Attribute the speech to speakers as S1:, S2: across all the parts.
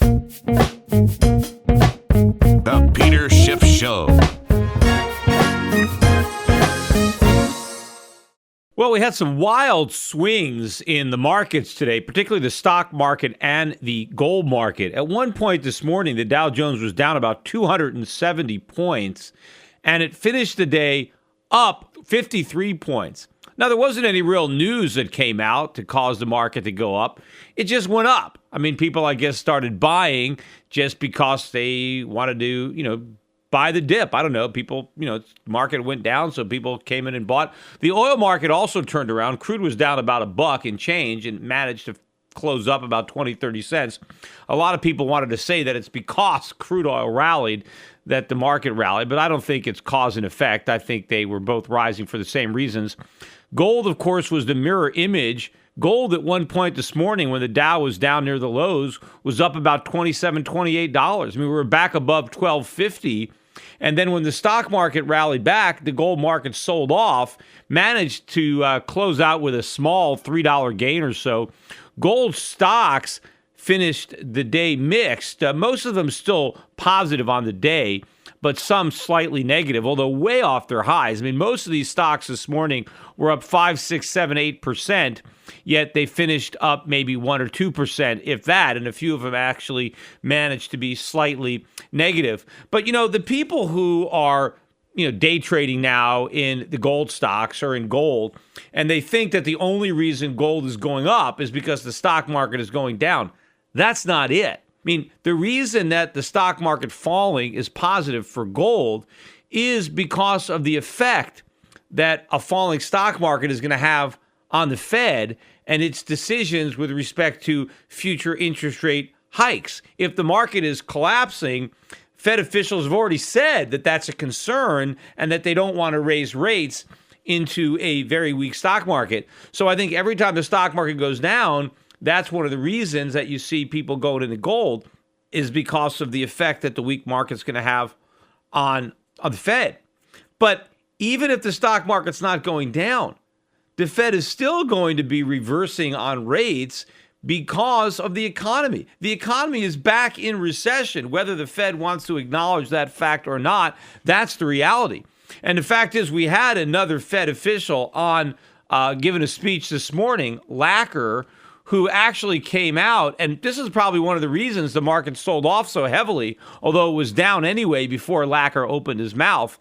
S1: The Peter Schiff Show.
S2: Well, we had some wild swings in the markets today, particularly the stock market and the gold market. At one point this morning, the Dow Jones was down about 270 points, and it finished the day up 53 points. Now, there wasn't any real news that came out to cause the market to go up. It just went up. I mean, people, I guess, started buying just because they wanted to, buy the dip. I don't know. People, market went down, so people came in and bought. The oil market also turned around. Crude was down about $1 and change and managed to close up about 20, 30 cents. A lot of people wanted to say that it's because crude oil rallied that the market rallied, but I don't think it's cause and effect. I think they were both rising for the same reasons. Gold, of course, was the mirror image. Gold at one point this morning when the Dow was down near the lows was up about $27, $28. I mean, we were back above $12.50. And then when the stock market rallied back, the gold market sold off, managed to close out with a small $3 gain or so. Gold stocks finished the day mixed. Most of them still positive on the day, but some slightly negative, although way off their highs. I mean, most of these stocks this morning were up 5, 6, 7, 8%, yet they finished up maybe 1 or 2%, if that, and a few of them actually managed to be slightly negative. But, the people who are, day trading now in the gold stocks or in gold, and they think that the only reason gold is going up is because the stock market is going down. That's not it. I mean, the reason that the stock market falling is positive for gold is because of the effect that a falling stock market is going to have on the Fed and its decisions with respect to future interest rate hikes. If the market is collapsing, Fed officials have already said that that's a concern and that they don't want to raise rates into a very weak stock market. So I think every time the stock market goes down, that's one of the reasons that you see people going into gold is because of the effect that the weak market's going to have on the Fed. But even if the stock market's not going down, the Fed is still going to be reversing on rates because of the economy. The economy is back in recession. Whether the Fed wants to acknowledge that fact or not, that's the reality. And the fact is we had another Fed official on giving a speech this morning, Lacker, who actually came out, and this is probably one of the reasons the market sold off so heavily, although it was down anyway before Lacker opened his mouth.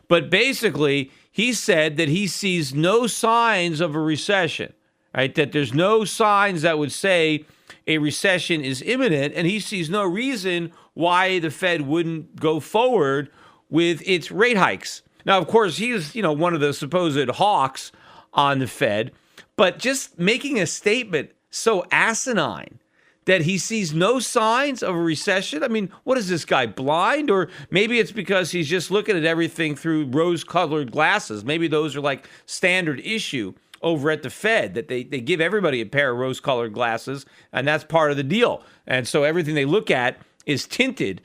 S2: But basically, he said that he sees no signs of a recession, right? That there's no signs that would say a recession is imminent, and he sees no reason why the Fed wouldn't go forward with its rate hikes. Now, of course, he's, one of the supposed hawks on the Fed, but just making a statement so asinine that he sees no signs of a recession. I mean, what is this guy, blind? Or maybe it's because he's just looking at everything through rose-colored glasses. Maybe those are like standard issue over at the Fed, that they give everybody a pair of rose-colored glasses, and that's part of the deal. And so everything they look at is tinted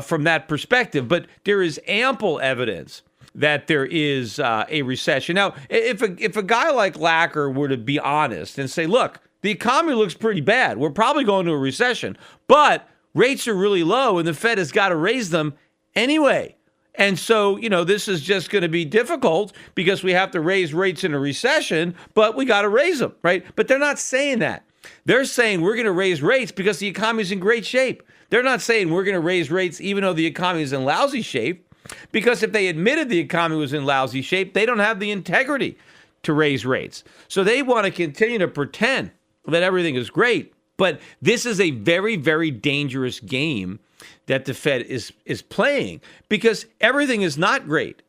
S2: from that perspective. But there is ample evidence that there is a recession. Now, if a guy like Lacker were to be honest and say, look, the economy looks pretty bad. We're probably going to a recession, but rates are really low and the Fed has got to raise them anyway. And so, this is just going to be difficult because we have to raise rates in a recession, but we got to raise them, right? But they're not saying that. They're saying we're going to raise rates because the economy is in great shape. They're not saying we're going to raise rates even though the economy is in lousy shape, because if they admitted the economy was in lousy shape, they don't have the integrity to raise rates. So they want to continue to pretend that everything is great. But this is a very, very dangerous game that the Fed is playing because everything is not great.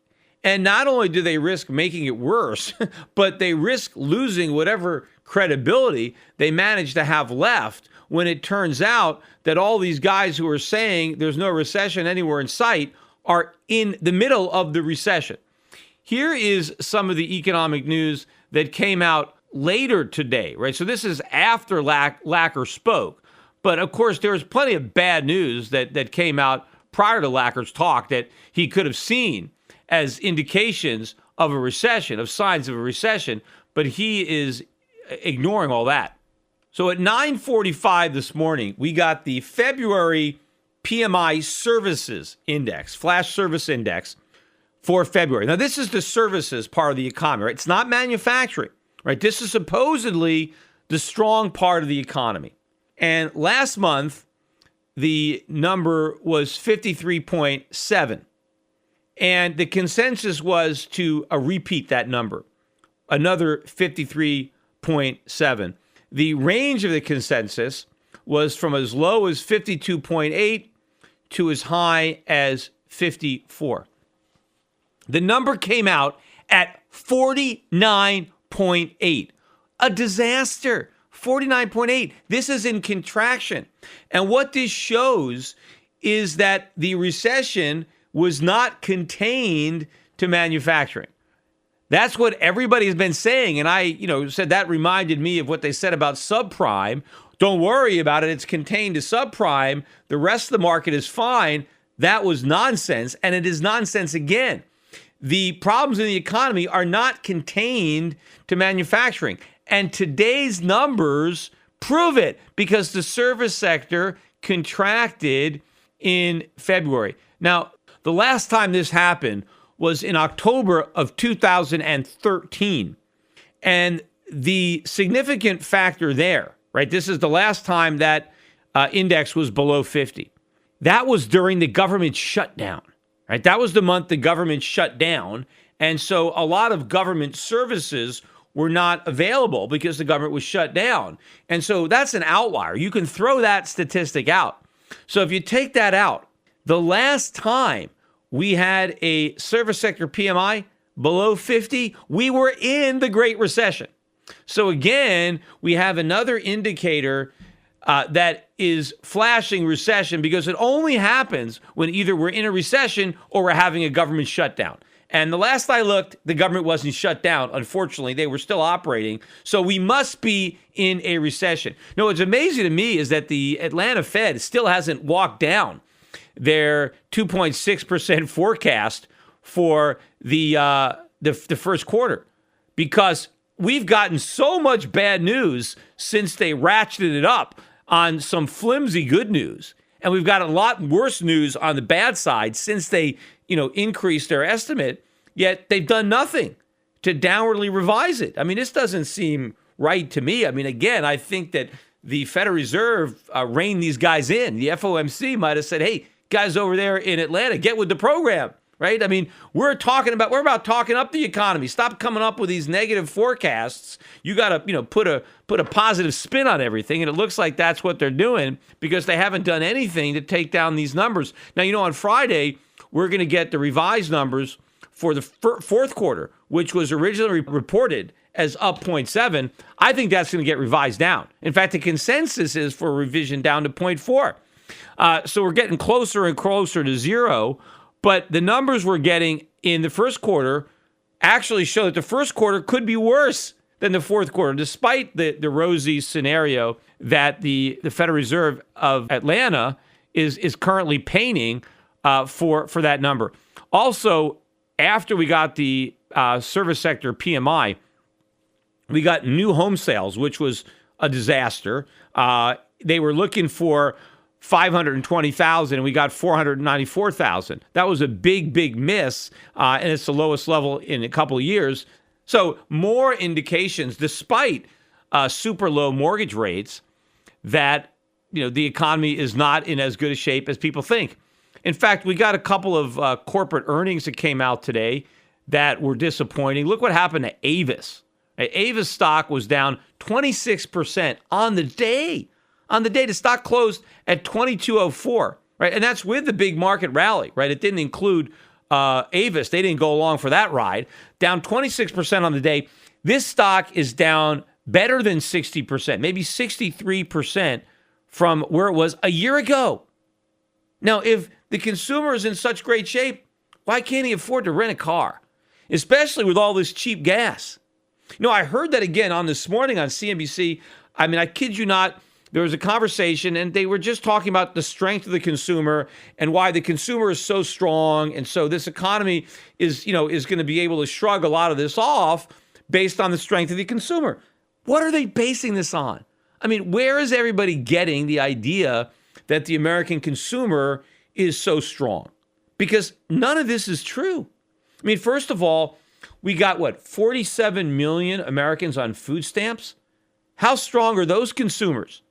S2: And not only do they risk making it worse, but they risk losing whatever credibility they manage to have left when it turns out that all these guys who are saying there's no recession anywhere in sight are in the middle of the recession. Here is some of the economic news that came out later today, right? So this is after Lacker spoke. But of course, there's plenty of bad news that came out prior to Lacker's talk that he could have seen as indications of a recession, of signs of a recession. But he is ignoring all that. So at 9:45 this morning, we got the February PMI Services Index, Flash Service Index for February. Now, this is the services part of the economy, right? It's not manufacturing, right? This is supposedly the strong part of the economy. And last month, the number was 53.7. And the consensus was to repeat that number, another 53.7. The range of the consensus was from as low as 52.8 to as high as 54. The number came out at 49.8. A disaster. 49.8. This is in contraction. And what this shows is that the recession was not contained to manufacturing. That's what everybody's been saying. And I, said that reminded me of what they said about subprime. Don't worry about it. It's contained to subprime. The rest of the market is fine. That was nonsense. And it is nonsense again. The problems in the economy are not contained to manufacturing. And today's numbers prove it because the service sector contracted in February. Now, the last time this happened was in October of 2013. And the significant factor there, right? This is the last time that index was below 50. That was during the government shutdown, right? That was the month the government shut down. And so a lot of government services were not available because the government was shut down. And so that's an outlier. You can throw that statistic out. So if you take that out, the last time we had a service sector PMI below 50, we were in the Great Recession. So again, we have another indicator that is flashing recession because it only happens when either we're in a recession or we're having a government shutdown. And the last I looked, the government wasn't shut down. Unfortunately, they were still operating. So we must be in a recession. Now, what's amazing to me is that the Atlanta Fed still hasn't walked down their 2.6% forecast for the first quarter because we've gotten so much bad news since they ratcheted it up on some flimsy good news. And we've got a lot worse news on the bad side since they increased their estimate, yet they've done nothing to downwardly revise it. I mean, this doesn't seem right to me. I mean, again, I think that the Federal Reserve reined these guys in. The FOMC might have said, hey, guys over there in Atlanta, get with the program, right? I mean, we're about talking up the economy. Stop coming up with these negative forecasts. You got to, put a positive spin on everything. And it looks like that's what they're doing because they haven't done anything to take down these numbers. Now, on Friday, we're going to get the revised numbers for the fourth quarter, which was originally reported as up 0.7. I think that's going to get revised down. In fact, the consensus is for a revision down to 0.4. So we're getting closer and closer to zero. But the numbers we're getting in the first quarter actually show that the first quarter could be worse than the fourth quarter, despite the rosy scenario that the Federal Reserve of Atlanta is currently painting for that number. Also, after we got the service sector PMI, we got new home sales, which was a disaster. They were looking for 520,000 and we got 494,000. That was a big miss, and it's the lowest level in a couple of years. So more indications, despite super low mortgage rates, that the economy is not in as good a shape as people think. In fact, we got a couple of corporate earnings that came out today that were disappointing. Look what happened to Avis. Avis stock was down 26% on the day. On the day, the stock closed at 22.04, right? And that's with the big market rally, right? It didn't include Avis. They didn't go along for that ride. Down 26% on the day. This stock is down better than 60%, maybe 63% from where it was a year ago. Now, if the consumer is in such great shape, why can't he afford to rent a car? Especially with all this cheap gas. I heard that again on this morning on CNBC. I mean, I kid you not. There was a conversation and they were just talking about the strength of the consumer and why the consumer is so strong. And so this economy is going to be able to shrug a lot of this off based on the strength of the consumer. What are they basing this on? I mean, where is everybody getting the idea that the American consumer is so strong? Because none of this is true. I mean, first of all, we got 47 million Americans on food stamps? How strong are those consumers?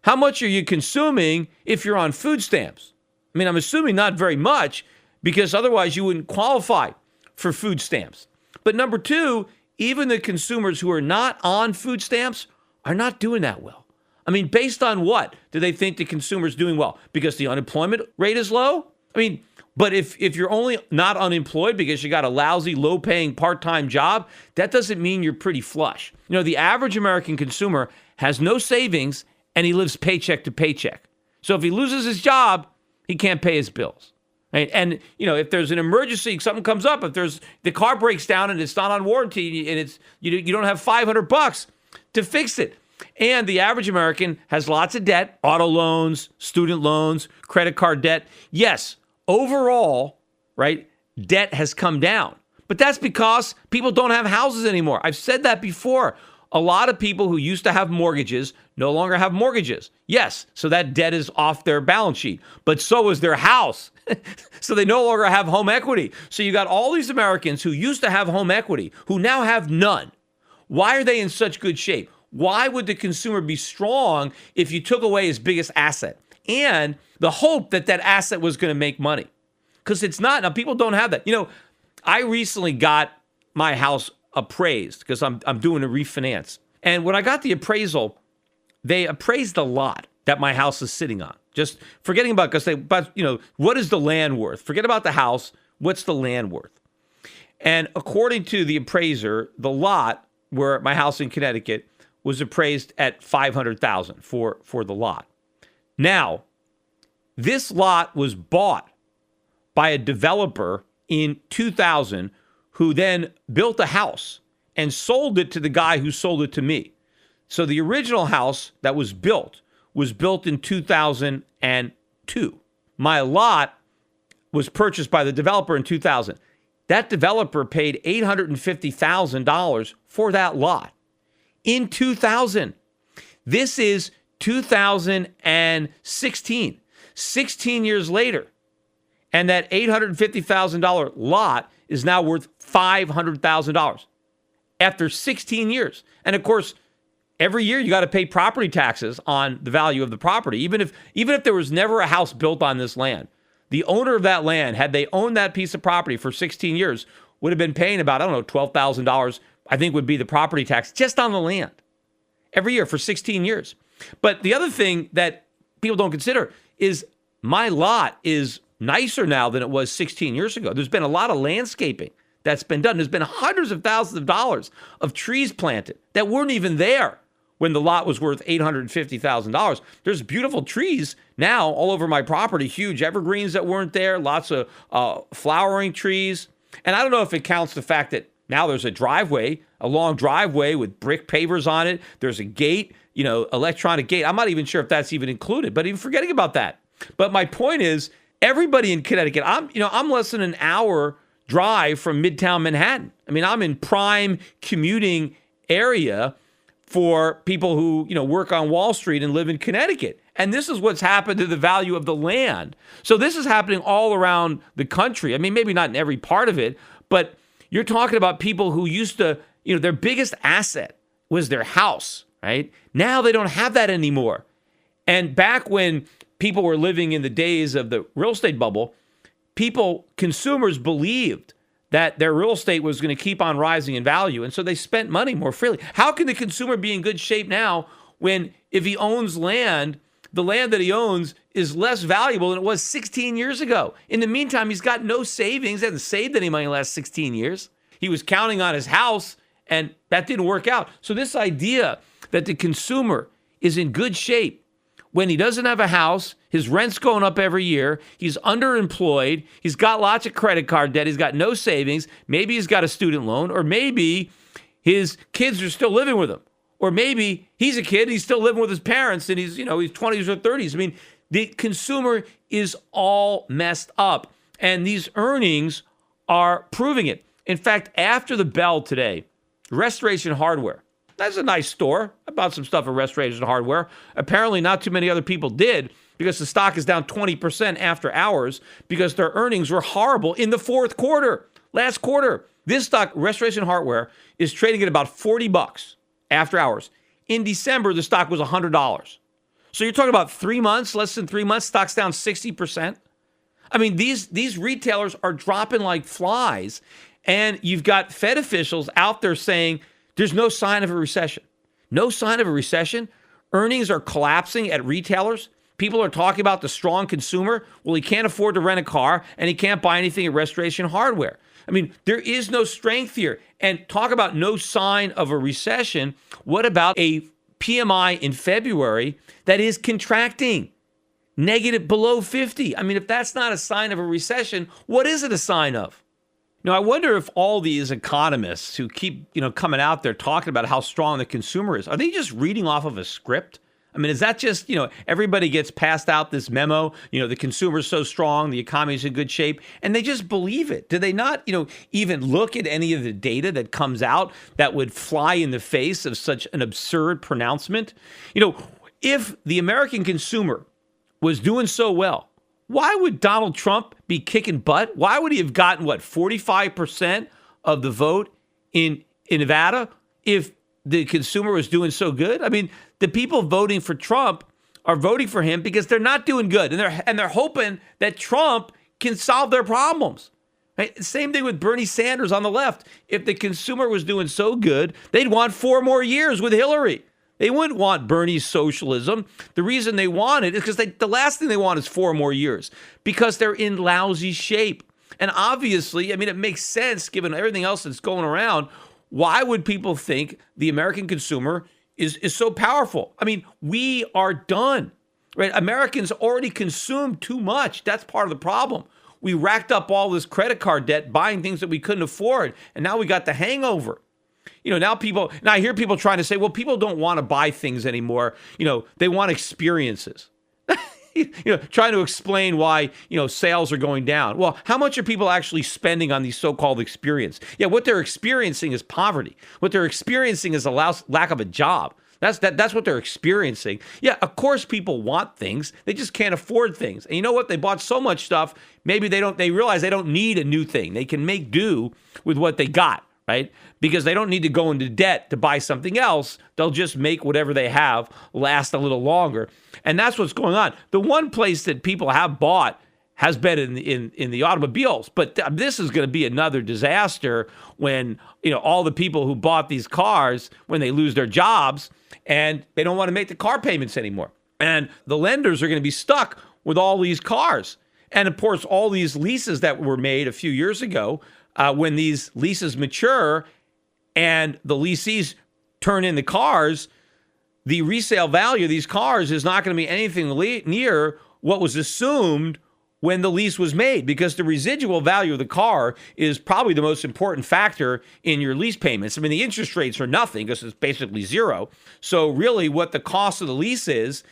S2: How much are you consuming if you're on food stamps? I mean, I'm assuming not very much, because otherwise you wouldn't qualify for food stamps. But number two, even the consumers who are not on food stamps are not doing that well. I mean, based on what do they think the consumer's doing well? Because the unemployment rate is low? I mean, but if you're only not unemployed because you got a lousy, low-paying part-time job, that doesn't mean you're pretty flush. You know, the average American consumer has no savings and he lives paycheck to paycheck. So if he loses his job, he can't pay his bills. Right? And, you know, if there's an emergency, something comes up, if the car breaks down and it's not on warranty and it's you don't have $500 to fix it. And the average American has lots of debt, auto loans, student loans, credit card debt. Yes, overall, right, debt has come down. But that's because people don't have houses anymore. I've said that before. A lot of people who used to have mortgages no longer have mortgages. Yes, so that debt is off their balance sheet. But so is their house. So they no longer have home equity. So you got all these Americans who used to have home equity who now have none. Why are they in such good shape? Why would the consumer be strong if you took away his biggest asset? And the hope that that asset was going to make money. Because it's not. Now, people don't have that. You know, I recently got my house appraised because I'm doing a refinance. And when I got the appraisal, they appraised the lot that my house is sitting on. Just forgetting about, what is the land worth? Forget about the house. What's the land worth? And according to the appraiser, the lot where my house in Connecticut was appraised at $500,000 for the lot. Now, this lot was bought by a developer in 2000 who then built a house and sold it to the guy who sold it to me. So the original house that was built in 2002. My lot was purchased by the developer in 2000. That developer paid $850,000 for that lot in 2000. This is 2016, 16 years later. And that $850,000 lot is now worth $500,000 after 16 years. And of course, every year you got to pay property taxes on the value of the property. Even if there was never a house built on this land, the owner of that land, had they owned that piece of property for 16 years, would have been paying about, $12,000, I think would be the property tax just on the land every year for 16 years. But the other thing that people don't consider is my lot is nicer now than it was 16 years ago. There's been a lot of landscaping that's been done. There's been hundreds of thousands of dollars of trees planted that weren't even there when the lot was worth $850,000. There's beautiful trees now all over my property, huge evergreens that weren't there, lots of flowering trees. And I don't know if it counts the fact that now there's a driveway, a long driveway with brick pavers on it. There's a gate, electronic gate. I'm not even sure if that's even included, but even forgetting about that. But my point is, everybody in Connecticut, I'm less than an hour drive from Midtown Manhattan. I mean, I'm in prime commuting area for people who, work on Wall Street and live in Connecticut. And this is what's happened to the value of the land. So this is happening all around the country. I mean, maybe not in every part of it, but you're talking about people who used to, their biggest asset was their house, right? Now they don't have that anymore. And back when people were living in the days of the real estate bubble, consumers believed that their real estate was going to keep on rising in value. And so they spent money more freely. How can the consumer be in good shape now when if he owns land, the land that he owns is less valuable than it was 16 years ago? In the meantime, he's got no savings. He hasn't saved any money in the last 16 years. He was counting on his house, and that didn't work out. So this idea that the consumer is in good shape when he doesn't have a house, his rent's going up every year, he's underemployed, he's got lots of credit card debt, he's got no savings, maybe he's got a student loan, or maybe his kids are still living with him, or maybe he's a kid, he's still living with his parents, and he's 20s or 30s. I mean, the consumer is all messed up, and these earnings are proving it. In fact, after the bell today, Restoration Hardware, That's a nice store. I bought some stuff at Restoration Hardware. Apparently not too many other people did because the stock is down 20% after hours because their earnings were horrible in the fourth quarter. Last quarter, this stock, Restoration Hardware, is trading at about $40 after hours. In December, the stock was $100. So you're talking about 3 months, less than 3 months, stock's down 60%. I mean, these retailers are dropping like flies, and you've got Fed officials out there saying there's no sign of a recession. No sign of a recession. Earnings are collapsing at retailers. People are talking about the strong consumer. Well, he can't afford to rent a car, and he can't buy anything at Restoration Hardware. I mean, there is no strength here. And talk about no sign of a recession. What about a PMI in February that is contracting? Negative, below 50. I mean, if that's not a sign of a recession, what is it a sign of? Now, I wonder if all these economists who keep, coming out there talking about how strong the consumer is, are they just reading off of a script? I mean, is that just, everybody gets passed out this memo, the consumer's so strong, the economy's in good shape, and they just believe it? Do they not, even look at any of the data that comes out that would fly in the face of such an absurd pronouncement? If the American consumer was doing so well, why would Donald Trump be kicking butt? Why would he have gotten, 45% of the vote in Nevada if the consumer was doing so good? I mean, the people voting for Trump are voting for him because they're not doing good, and they're hoping that Trump can solve their problems. Right? Same thing with Bernie Sanders on the left. If the consumer was doing so good, they'd want 4 more years with Hillary. They wouldn't want Bernie's socialism. The reason they want it is because the last thing they want is 4 more years because they're in lousy shape. And obviously, I mean, it makes sense given everything else that's going around. Why would people think the American consumer is so powerful? I mean, we are done, right? Americans already consumed too much. That's part of the problem. We racked up all this credit card debt buying things that we couldn't afford, and now we got the hangover. Now I hear people trying to say, well, people don't want to buy things anymore. They want experiences. Trying to explain why, sales are going down. Well, how much are people actually spending on these so-called experience? Yeah, what they're experiencing is poverty. What they're experiencing is a lack of a job. That's what they're experiencing. Yeah, of course people want things. They just can't afford things. And you know what? They bought so much stuff, maybe they realize they don't need a new thing. They can make do with what they got. Right? Because they don't need to go into debt to buy something else. They'll just make whatever they have last a little longer. And that's what's going on. The one place that people have bought has been in the automobiles. But this is going to be another disaster when, all the people who bought these cars, when they lose their jobs and they don't want to make the car payments anymore. And the lenders are going to be stuck with all these cars. And of course, all these leases that were made a few years ago, when these leases mature and the lessees turn in the cars, the resale value of these cars is not going to be anything near what was assumed when the lease was made, because the residual value of the car is probably the most important factor in your lease payments. I mean, the interest rates are nothing because it's basically zero. So really what the cost of the lease is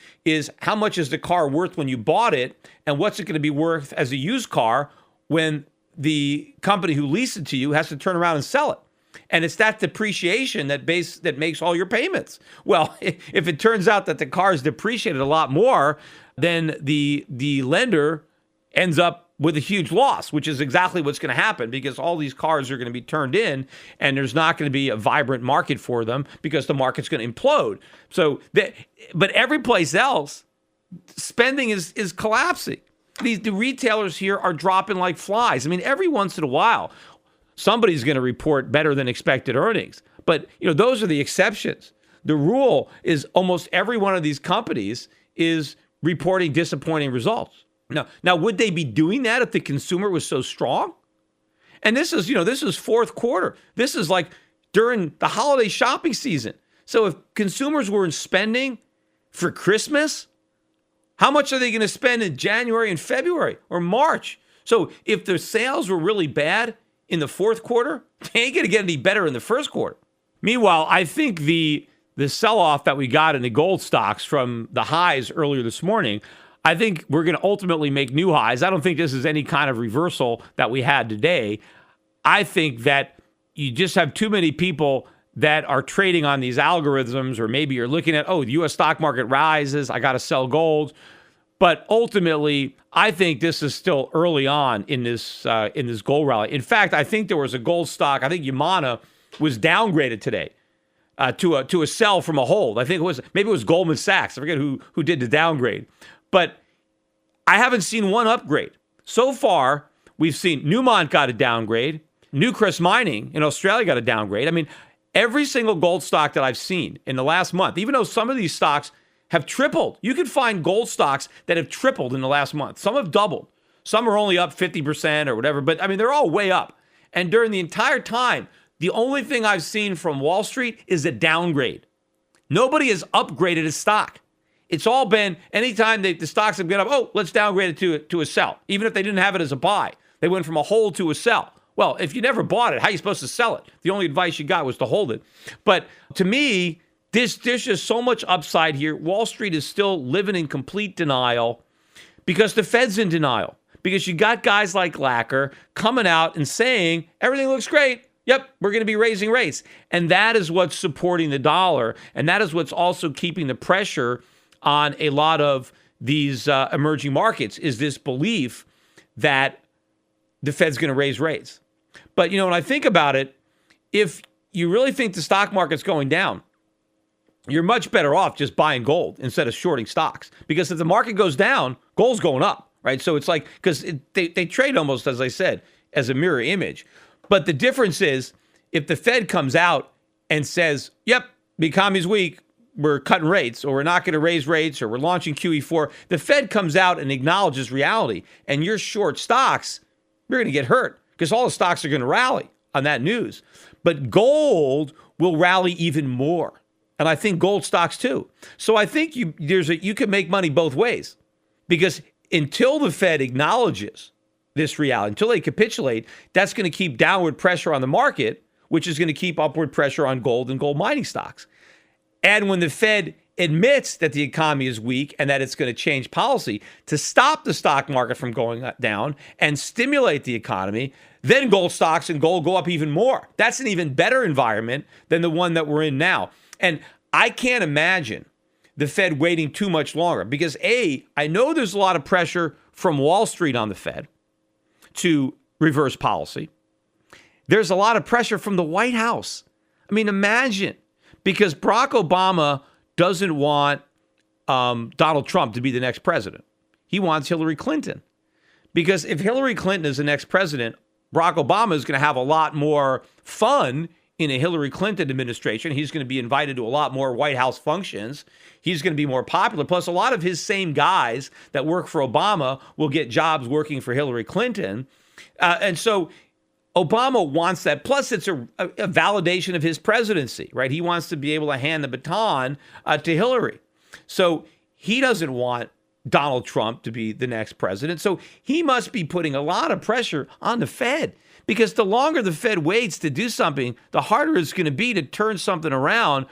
S2: how much is the car worth when you bought it, and what's it going to be worth as a used car when the company who leased it to you has to turn around and sell it. And it's that depreciation that makes all your payments. Well, if it turns out that the car is depreciated a lot more, then the lender ends up with a huge loss, which is exactly what's going to happen, because all these cars are going to be turned in and there's not going to be a vibrant market for them because the market's going to implode. But every place else, spending is collapsing. The retailers here are dropping like flies. I mean, every once in a while, somebody's going to report better than expected earnings. But, those are the exceptions. The rule is almost every one of these companies is reporting disappointing results. Now, would they be doing that if the consumer was so strong? And this is fourth quarter. This is like during the holiday shopping season. So if consumers weren't spending for Christmas, how much are they going to spend in January and February or March? So if the sales were really bad in the fourth quarter, they ain't going to get any better in the first quarter. Meanwhile, I think the sell-off that we got in the gold stocks from the highs earlier this morning, I think we're going to ultimately make new highs. I don't think this is any kind of reversal that we had today. I think that you just have too many people that are trading on these algorithms, or maybe you're looking at, the U.S. stock market rises, I got to sell gold. But ultimately, I think this is still early on in this gold rally. In fact, I think there was a gold stock, I think Yamana was downgraded today to a sell from a hold. I think maybe it was Goldman Sachs. I forget who did the downgrade. But I haven't seen one upgrade. So far, we've seen Newmont got a downgrade. Newcrest Mining in Australia got a downgrade. I mean, every single gold stock that I've seen in the last month, even though some of these stocks have tripled. You can find gold stocks that have tripled in the last month. Some have doubled. Some are only up 50% or whatever. But, I mean, they're all way up. And during the entire time, the only thing I've seen from Wall Street is a downgrade. Nobody has upgraded a stock. It's all been, anytime the stocks have gone up, let's downgrade it to a sell. Even if they didn't have it as a buy. They went from a hold to a sell. Well, if you never bought it, how are you supposed to sell it? The only advice you got was to hold it. But to me, there's just so much upside here. Wall Street is still living in complete denial because the Fed's in denial. Because you got guys like Lacker coming out and saying, everything looks great. Yep, we're going to be raising rates. And that is what's supporting the dollar. And that is what's also keeping the pressure on a lot of these emerging markets, is this belief that the Fed's going to raise rates. But, when I think about it, if you really think the stock market's going down, you're much better off just buying gold instead of shorting stocks. Because if the market goes down, gold's going up, right? So it's like, because they trade almost, as I said, as a mirror image. But the difference is, if the Fed comes out and says, yep, the economy's weak, we're cutting rates, or we're not going to raise rates, or we're launching QE4, the Fed comes out and acknowledges reality, and you're short stocks, you're going to get hurt because all the stocks are going to rally on that news. But gold will rally even more. And I think gold stocks too. So I think you can make money both ways, because until the Fed acknowledges this reality, until they capitulate, that's going to keep downward pressure on the market, which is going to keep upward pressure on gold and gold mining stocks. And when the Fed admits that the economy is weak and that it's going to change policy to stop the stock market from going down and stimulate the economy, then gold stocks and gold go up even more. That's an even better environment than the one that we're in now. And I can't imagine the Fed waiting too much longer because, I know there's a lot of pressure from Wall Street on the Fed to reverse policy. There's a lot of pressure from the White House. I mean, imagine, because Barack Obama doesn't want Donald Trump to be the next president. He wants Hillary Clinton. Because if Hillary Clinton is the next president, Barack Obama is going to have a lot more fun in a Hillary Clinton administration. He's going to be invited to a lot more White House functions. He's going to be more popular. Plus, a lot of his same guys that work for Obama will get jobs working for Hillary Clinton. And so Obama wants that. Plus, it's a validation of his presidency, right? He wants to be able to hand the baton to Hillary. So he doesn't want Donald Trump to be the next president. So he must be putting a lot of pressure on the Fed, because the longer the Fed waits to do something, the harder it's going to be to turn something around.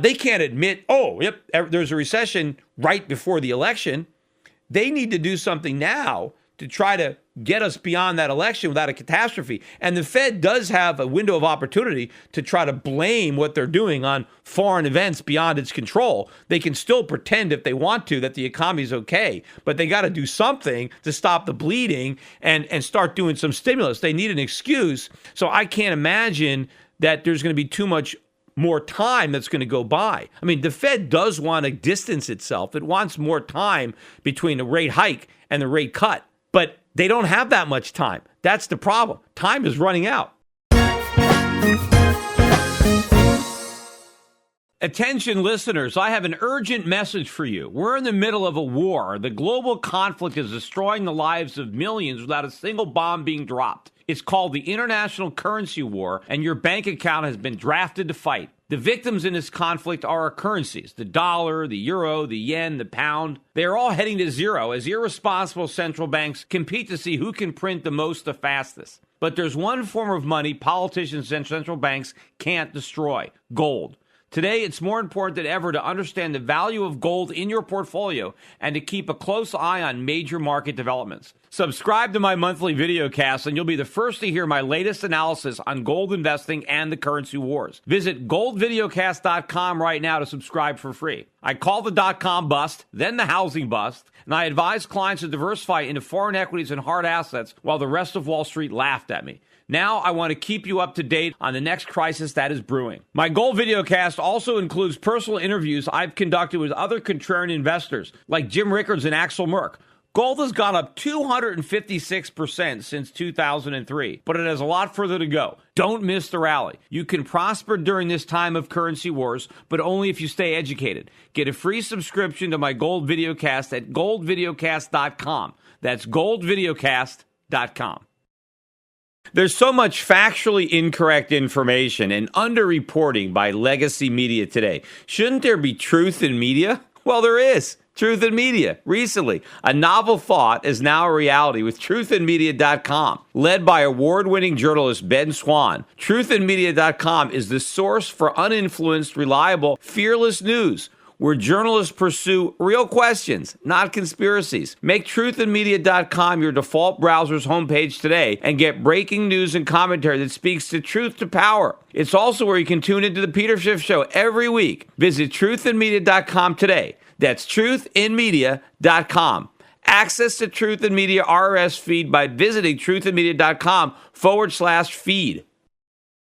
S2: They can't admit, there's a recession right before the election. They need to do something now to try to get us beyond that election without a catastrophe. And the Fed does have a window of opportunity to try to blame what they're doing on foreign events beyond its control. They can still pretend, if they want to, that the economy is okay, but they got to do something to stop the bleeding and start doing some stimulus. They need an excuse. So I can't imagine that there's going to be too much more time that's going to go by. I mean, the Fed does want to distance itself. It wants more time between the rate hike and the rate cut. But they don't have that much time. That's the problem. Time is running out. Attention listeners, I have an urgent message for you. We're in the middle of a war. The global conflict is destroying the lives of millions without a single bomb being dropped. It's called the International Currency War, and your bank account has been drafted to fight. The victims in this conflict are our currencies: the dollar, the euro, the yen, the pound. They are all heading to zero as irresponsible central banks compete to see who can print the most the fastest. But there's one form of money politicians and central banks can't destroy: gold. Today, it's more important than ever to understand the value of gold in your portfolio and to keep a close eye on major market developments. Subscribe to my monthly videocast and you'll be the first to hear my latest analysis on gold investing and the currency wars. Visit goldvideocast.com right now to subscribe for free. I call the dot-com bust, then the housing bust, and I advise clients to diversify into foreign equities and hard assets while the rest of Wall Street laughed at me. Now I want to keep you up to date on the next crisis that is brewing. My Gold Videocast also includes personal interviews I've conducted with other contrarian investors like Jim Rickards and Axel Merck. Gold has gone up 256% since 2003, but it has a lot further to go. Don't miss the rally. You can prosper during this time of currency wars, but only if you stay educated. Get a free subscription to my Gold Videocast at goldvideocast.com. That's goldvideocast.com. There's so much factually incorrect information and underreporting by legacy media today. Shouldn't there be truth in media? Well, there is. Truth in Media. Recently, a novel thought is now a reality with truthinmedia.com. Led by award-winning journalist Ben Swan, truthinmedia.com is the source for uninfluenced, reliable, fearless news, where journalists pursue real questions, not conspiracies. Make truthinmedia.com your default browser's homepage today and get breaking news and commentary that speaks the truth to power. It's also where you can tune into the Peter Schiff Show every week. Visit truthinmedia.com today. That's truthinmedia.com. Access to Truth in Media RSS feed by visiting truthinmedia.com/feed.